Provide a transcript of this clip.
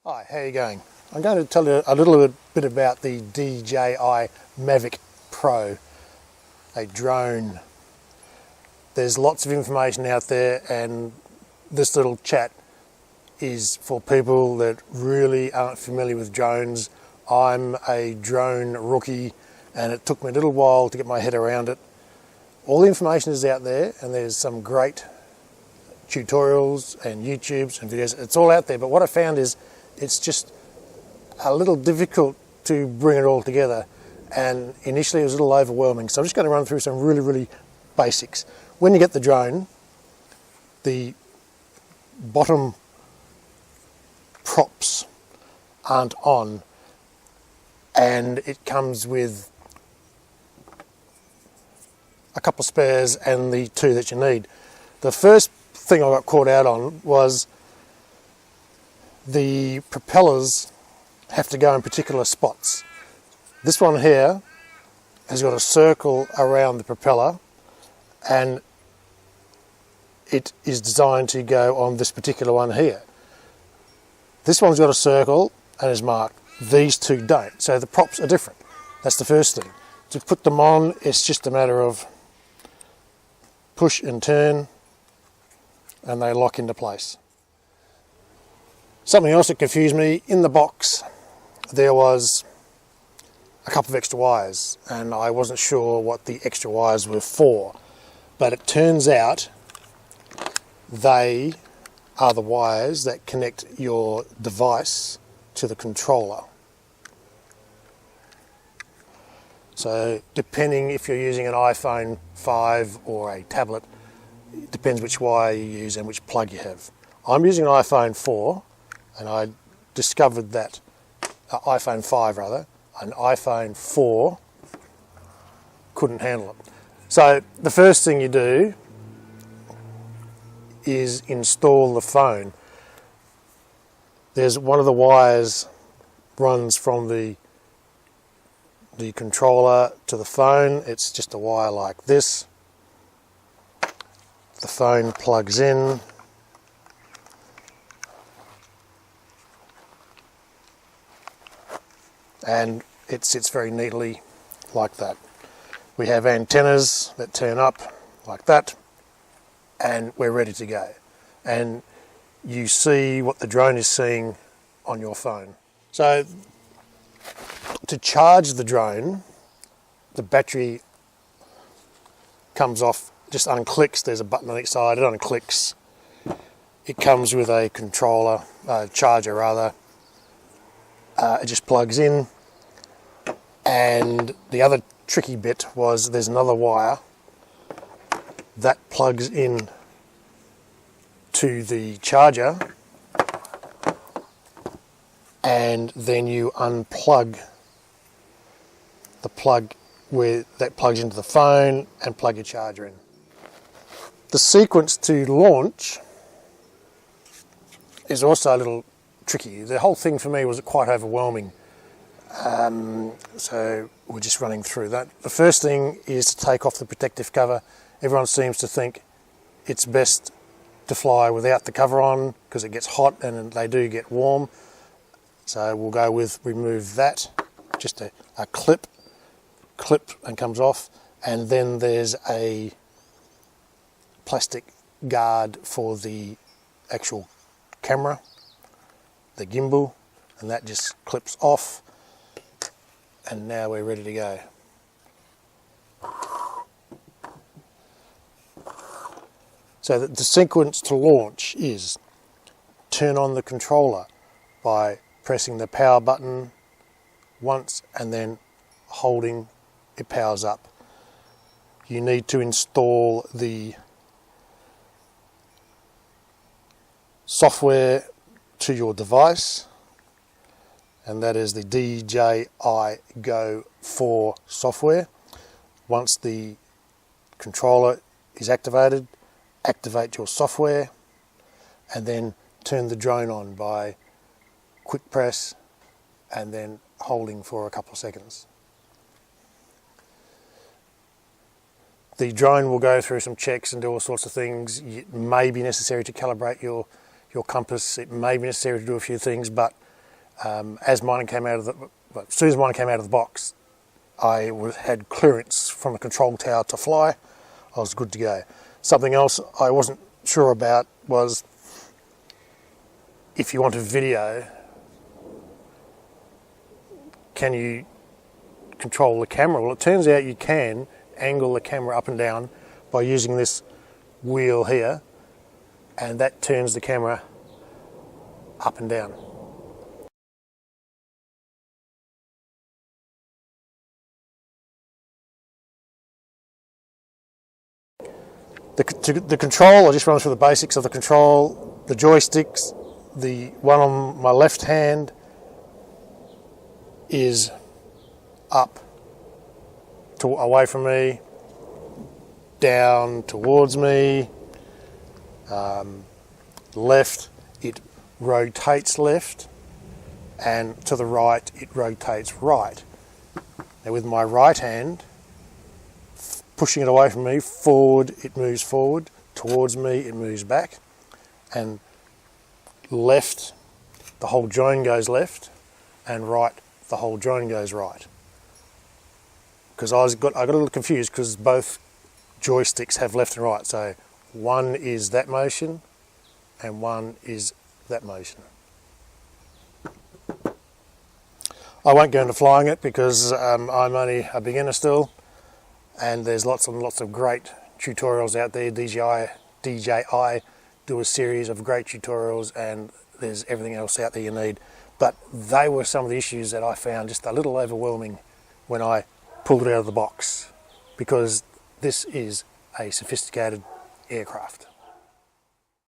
Hi, how are you going? I'm going to tell you a little bit about the DJI Mavic Pro, a drone. There's lots of information out there, and this little chat is for people that really aren't familiar with drones. I'm a drone rookie and it took me a little while to get my head around it. All the information is out there, and there's some great tutorials and YouTubes and videos. It's all out there, but what I found is it's just a little difficult to bring it all together, and initially it was a little overwhelming. So I'm just going to run through some really basics. When you get the drone, the bottom props aren't on, and it comes with a couple of spares and the two that you need. The first thing I got caught out on was the propellers have to go in particular spots. This one here has got a circle around the propeller, and it is designed to go on this particular one here. This one's got a circle and is marked. These two don't, so the props are different. That's the first thing. To put them on, it's just a matter of push and turn, and they lock into place. Something else that confused me, in the box there was a couple of extra wires, and I wasn't sure what the extra wires were for, but it turns out they are the wires that connect your device to the controller. So depending if you're using an iPhone 5 or a tablet, it depends which wire you use and which plug you have. I'm using an iPhone 4, and I discovered that iPhone 5 rather, an iPhone 4 couldn't handle it. So the first thing you do is install the phone. There's one of the wires runs from the controller to the phone. It's just a wire like this. The phone plugs in. And it sits very neatly like that. We have antennas that turn up like that, and we're ready to go. And you see what the drone is seeing on your phone. So to charge the drone, the battery comes off, just unclicks. There's a button on each side, it unclicks. It comes with a controller, charger rather. It just plugs in, and the other tricky bit was there's another wire that plugs in to the charger, and then you unplug the plug where that plugs into the phone and plug your charger in. The sequence to launch is also a little tricky. The whole thing for me was quite overwhelming, so we're just running through that. The first thing is to take off the protective cover. Everyone seems to think it's best to fly without the cover on because it gets hot and they do get warm, so we'll go with remove that. Just a clip and comes off, and then there's a plastic guard for the actual camera, the gimbal, and that just clips off, and now we're ready to go. So the sequence to launch is turn on the controller by pressing the power button once and then holding, it powers up. You need to install the software to your device, and that is the DJI Go 4 software. Once the controller is activated, activate your software, and then turn the drone on by quick press and then holding for a couple of seconds. The drone will go through some checks and do all sorts of things. It may be necessary to calibrate your compass. It may be necessary to do a few things, but As mine came out of the, well, as soon as mine came out of the box, I had clearance from the control tower to fly. I was good to go. Something else I wasn't sure about was if you want a video, can you control the camera? Well, it turns out you can angle the camera up and down by using this wheel here, and that turns the camera up and down. The control, I'll just run through the basics of the control. The joysticks, the one on my left hand is up away from me, down towards me, left it rotates left, and to the right it rotates right. Now with my right hand, pushing it away from me, forward it moves forward, towards me it moves back, and left the whole join goes left, and right the whole join goes right. Because I got a little confused because both joysticks have left and right, so one is that motion and one is that motion. I won't go into flying it because I'm only a beginner still, and there's lots and lots of great tutorials out there. DJI do a series of great tutorials, and there's everything else out there you need. But they were some of the issues that I found just a little overwhelming when I pulled it out of the box, because this is a sophisticated aircraft.